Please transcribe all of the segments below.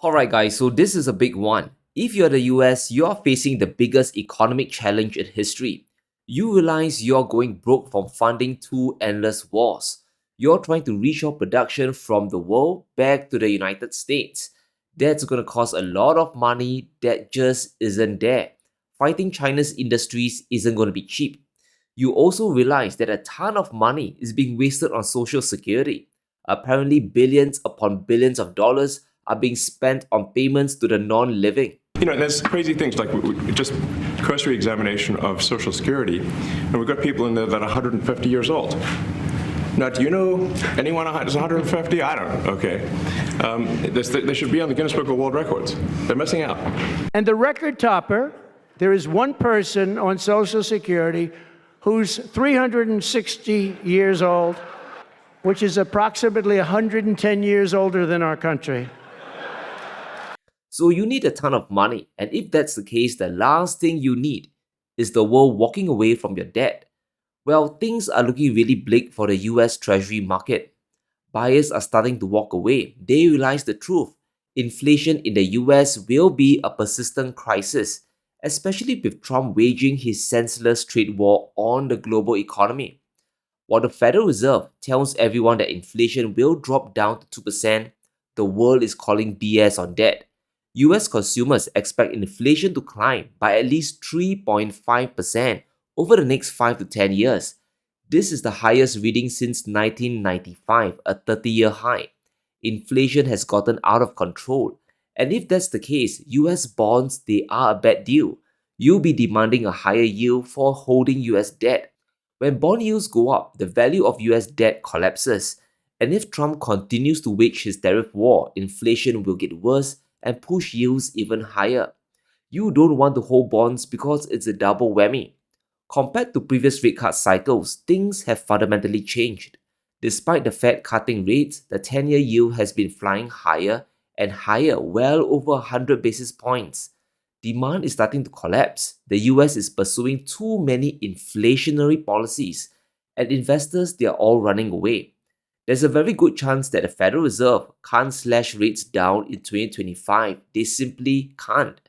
Alright guys, so this is a big one. If you're the US, you're facing the biggest economic challenge in history. You realize you're going broke from funding two endless wars. You're trying to reshore production from the world back to the United States. That's going to cost a lot of money that just isn't there. Fighting China's industries isn't going to be cheap. You also realize that a ton of money is being wasted on social security. Apparently, billions upon billions of dollars are being spent on payments to the non-living. There's crazy things like just cursory examination of Social Security, and we've got people in there that are 150 years old. Now, do you know anyone that's 150? I don't. Okay. They should be on the Guinness Book of World Records. They're missing out. And the record topper, there is one person on Social Security who's 360 years old, which is approximately 110 years older than our country. So you need a ton of money, and if that's the case, the last thing you need is the world walking away from your debt. Well, things are looking really bleak for the US Treasury market. Buyers are starting to walk away. They realize the truth. Inflation in the US will be a persistent crisis, especially with Trump waging his senseless trade war on the global economy. While the Federal Reserve tells everyone that inflation will drop down to 2%, the world is calling BS on that. US consumers expect inflation to climb by at least 3.5% over the next 5 to 10 years. This is the highest reading since 1995, a 30-year high. Inflation has gotten out of control, and if that's the case, US bonds, they are a bad deal. You'll be demanding a higher yield for holding US debt. When bond yields go up, the value of US debt collapses, and if Trump continues to wage his tariff war, inflation will get worse and push yields even higher. You don't want to hold bonds because it's a double whammy. Compared to previous rate cut cycles, things have fundamentally changed. Despite the Fed cutting rates, the 10-year yield has been flying higher and higher, well over 100 basis points. Demand is starting to collapse. The US is pursuing too many inflationary policies, and investors, they are all running away. There's a very good chance that the Federal Reserve can't slash rates down in 2025. They simply can't.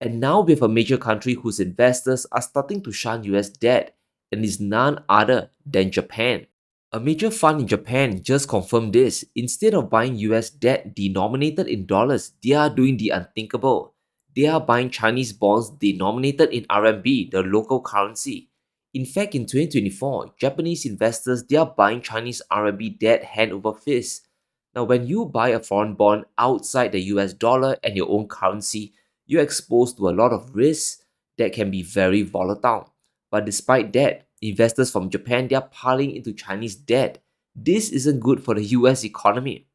And now we have a major country whose investors are starting to shun US debt, and is none other than Japan. A major fund in Japan just confirmed this. Instead of buying US debt denominated in dollars, they are doing the unthinkable. They are buying Chinese bonds denominated in RMB, the local currency. In fact, in 2024, Japanese investors, they are buying Chinese RMB debt hand over fist. Now, when you buy a foreign bond outside the US dollar and your own currency, you're exposed to a lot of risks that can be very volatile. But despite that, investors from Japan, they are piling into Chinese debt. This isn't good for the US economy.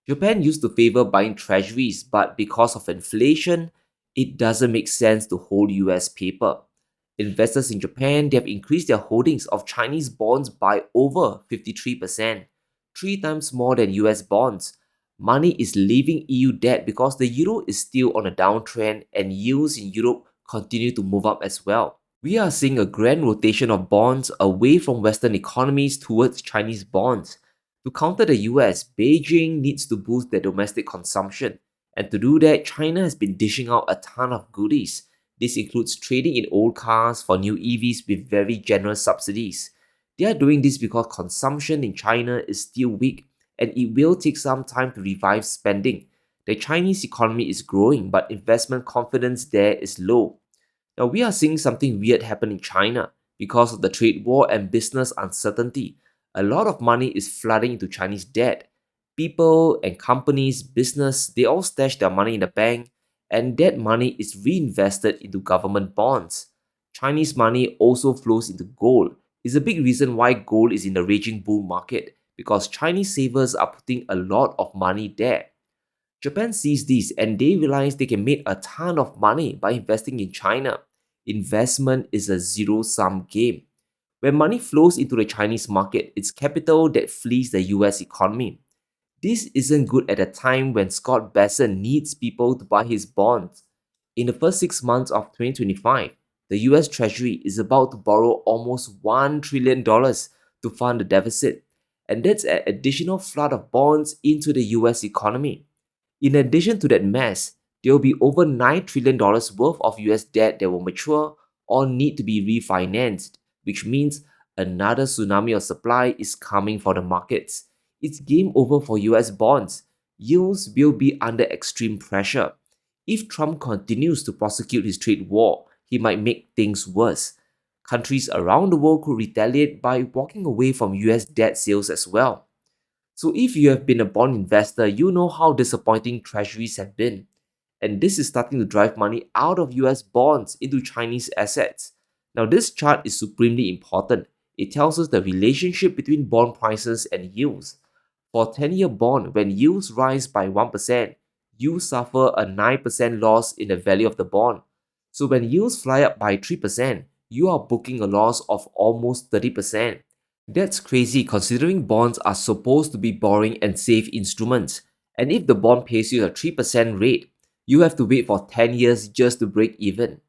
Japan used to favor buying treasuries, but because of inflation, it doesn't make sense to hold US paper. Investors in Japan, they have increased their holdings of Chinese bonds by over 53%, 3 times more than US bonds. Money is leaving EU debt because the euro is still on a downtrend and yields in Europe continue to move up as well. We are seeing a grand rotation of bonds away from Western economies towards Chinese bonds. To counter the US, Beijing needs to boost their domestic consumption. And to do that, China has been dishing out a ton of goodies. This includes trading in old cars for new EVs with very generous subsidies. They are doing this because consumption in China is still weak, and it will take some time to revive spending. The Chinese economy is growing, but investment confidence there is low. Now, we are seeing something weird happen in China. Because of the trade war and business uncertainty, a lot of money is flooding into Chinese debt. People and companies, business, they all stash their money in the bank, and that money is reinvested into government bonds. Chinese money also flows into gold. It's a big reason why gold is in the raging bull market, because Chinese savers are putting a lot of money there. Japan sees this and they realize they can make a ton of money by investing in China. Investment is a zero-sum game. When money flows into the Chinese market, it's capital that flees the US economy. This isn't good at a time when Scott Bessent needs people to buy his bonds. In the first 6 months of 2025, the US Treasury is about to borrow almost $1 trillion to fund the deficit, and that's an additional flood of bonds into the US economy. In addition to that mess, there will be over $9 trillion worth of US debt that will mature or need to be refinanced, which means another tsunami of supply is coming for the markets. It's game over for US bonds. Yields will be under extreme pressure. If Trump continues to prosecute his trade war, he might make things worse. Countries around the world could retaliate by walking away from US debt sales as well. So if you have been a bond investor, you know how disappointing treasuries have been. And this is starting to drive money out of US bonds into Chinese assets. Now, this chart is supremely important. It tells us the relationship between bond prices and yields. For a 10-year bond, when yields rise by 1%, you suffer a 9% loss in the value of the bond. So when yields fly up by 3%, you are booking a loss of almost 30%. That's crazy considering bonds are supposed to be boring and safe instruments. And if the bond pays you a 3% rate, you have to wait for 10 years just to break even.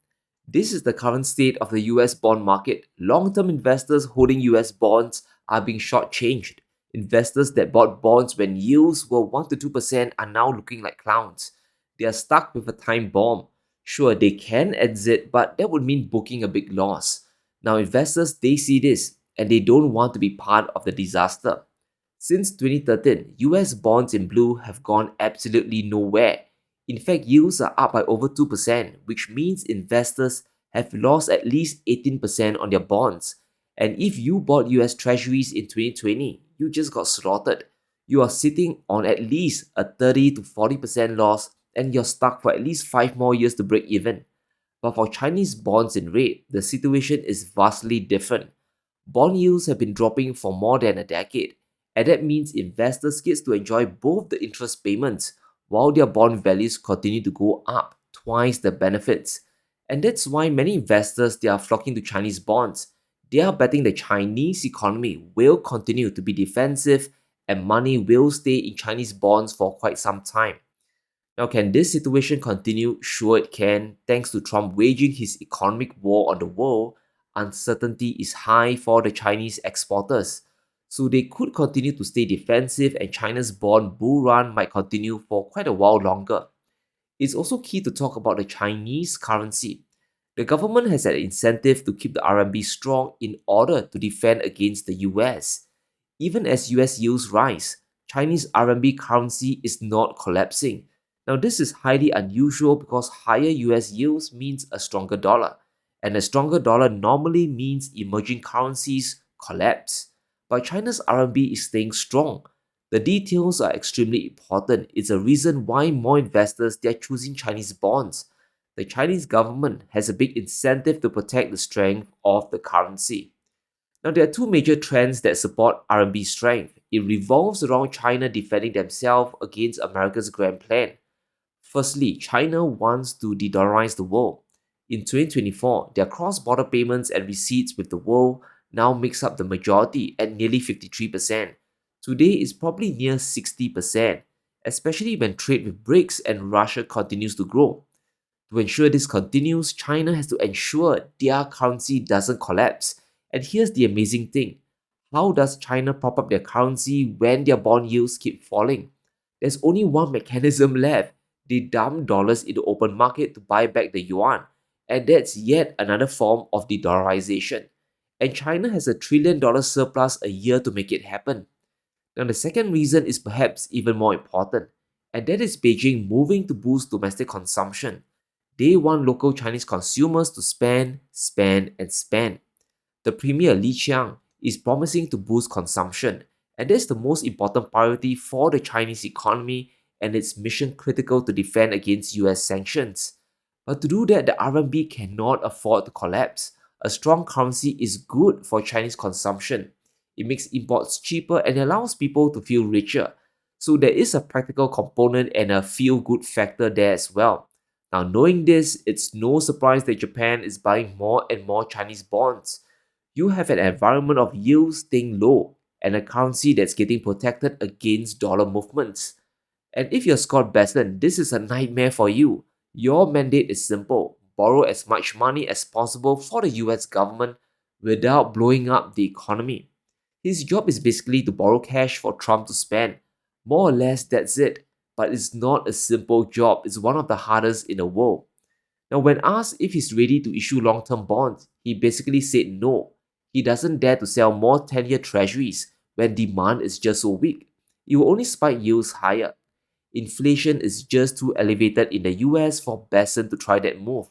This is the current state of the US bond market. Long-term investors holding US bonds are being shortchanged. Investors that bought bonds when yields were 1 to 2% are now looking like clowns. They are stuck with a time bomb. Sure, they can exit, but that would mean booking a big loss. Now, investors, they see this and they don't want to be part of the disaster. Since 2013, US bonds in blue have gone absolutely nowhere. In fact, yields are up by over 2%, which means investors have lost at least 18% on their bonds. And if you bought US Treasuries in 2020, you just got slaughtered. You are sitting on at least a 30 to 40% loss and you're stuck for at least 5 more years to break even. But for Chinese bonds in red, the situation is vastly different. Bond yields have been dropping for more than a decade, and that means investors get to enjoy both the interest payments while their bond values continue to go up, twice the benefits. And that's why many investors they are flocking to Chinese bonds. They are betting the Chinese economy will continue to be defensive and money will stay in Chinese bonds for quite some time. Now, can this situation continue? Sure, it can. Thanks to Trump waging his economic war on the world, uncertainty is high for the Chinese exporters. So they could continue to stay defensive and China's bond bull run might continue for quite a while longer. It's also key to talk about the Chinese currency. The government has an incentive to keep the RMB strong in order to defend against the US. Even as US yields rise, Chinese RMB currency is not collapsing. Now, this is highly unusual because higher US yields means a stronger dollar, and a stronger dollar normally means emerging currencies collapse. But China's RMB is staying strong. The details are extremely important. It's a reason why more investors they are choosing Chinese bonds. The Chinese government has a big incentive to protect the strength of the currency. Now, there are two major trends that support RMB strength. It revolves around China defending themselves against America's grand plan. Firstly, China wants to de-dollarize the world. In 2024, their cross-border payments and receipts with the world now makes up the majority at nearly 53%. Today is probably near 60%, especially when trade with BRICS and Russia continues to grow. To ensure this continues, China has to ensure their currency doesn't collapse. And here's the amazing thing. How does China prop up their currency when their bond yields keep falling? There's only one mechanism left. They dump dollars in the open market to buy back the yuan. And that's yet another form of de-dollarization. And China has a $1 trillion surplus a year to make it happen. Now, the second reason is perhaps even more important, and that is Beijing moving to boost domestic consumption. They want local Chinese consumers to spend, spend, and spend. The Premier Li Qiang is promising to boost consumption, and that's the most important priority for the Chinese economy and it's mission critical to defend against US sanctions. But to do that, the RMB cannot afford to collapse. A strong currency is good for Chinese consumption. It makes imports cheaper and allows people to feel richer. So there is a practical component and a feel-good factor there as well. Now, knowing this, it's no surprise that Japan is buying more and more Chinese bonds. You have an environment of yields staying low and a currency that's getting protected against dollar movements. And if you're Scott Bessent, this is a nightmare for you. Your mandate is simple. Borrow as much money as possible for the US government without blowing up the economy. His job is basically to borrow cash for Trump to spend. More or less, that's it. but it's not a simple job. It's one of the hardest in the world. Now, when asked if he's ready to issue long-term bonds, he basically said no. He doesn't dare to sell more 10-year treasuries when demand is just so weak. It will only spike yields higher. Inflation is just too elevated in the US for Besson to try that move.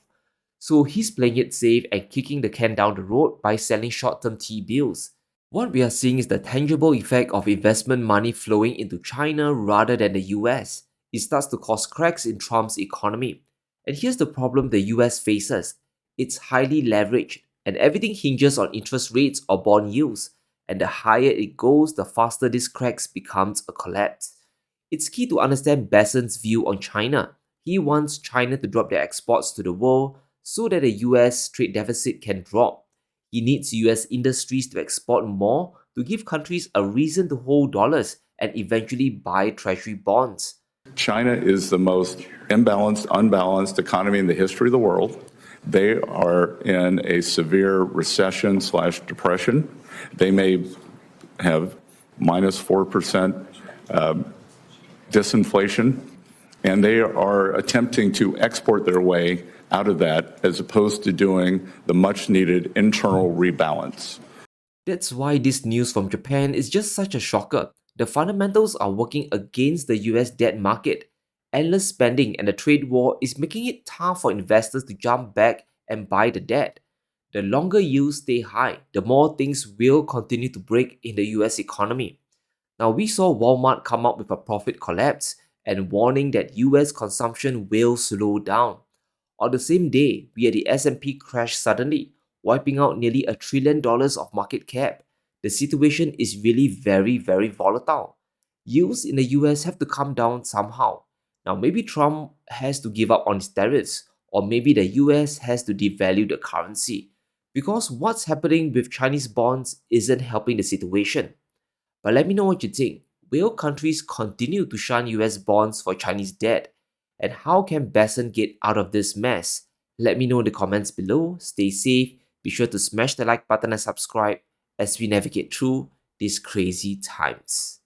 So he's playing it safe and kicking the can down the road by selling short-term T-bills. What we are seeing is the tangible effect of investment money flowing into China rather than the US. It starts to cause cracks in Trump's economy. And here's the problem the US faces. It's highly leveraged, and everything hinges on interest rates or bond yields. And the higher it goes, the faster this cracks becomes a collapse. It's key to understand Besson's view on China. He wants China to drop their exports to the world so that the US trade deficit can drop. He needs US industries to export more to give countries a reason to hold dollars and eventually buy treasury bonds. China is the most imbalanced, unbalanced economy in the history of the world. They are in a severe recession/depression. They may have -4% disinflation, and they are attempting to export their way out of that as opposed to doing the much needed internal rebalance. That's why this news from Japan is just such a shocker. The fundamentals are working against the US debt market. Endless spending and the trade war is making it tough for investors to jump back and buy the debt. The longer yields stay high, the more things will continue to break in the US economy. Now, we saw Walmart come up with a profit collapse and warning that US consumption will slow down. On the same day, we had the S&P crash suddenly, wiping out nearly $1 trillion of market cap. The situation is really very, very volatile. Yields in the US have to come down somehow. Now, maybe Trump has to give up on his tariffs, or maybe the US has to devalue the currency, because what's happening with Chinese bonds isn't helping the situation. But let me know what you think. Will countries continue to shun US bonds for Chinese debt? And how can Besson get out of this mess? Let me know in the comments below. Stay safe. Be sure to smash the like button and subscribe as we navigate through these crazy times.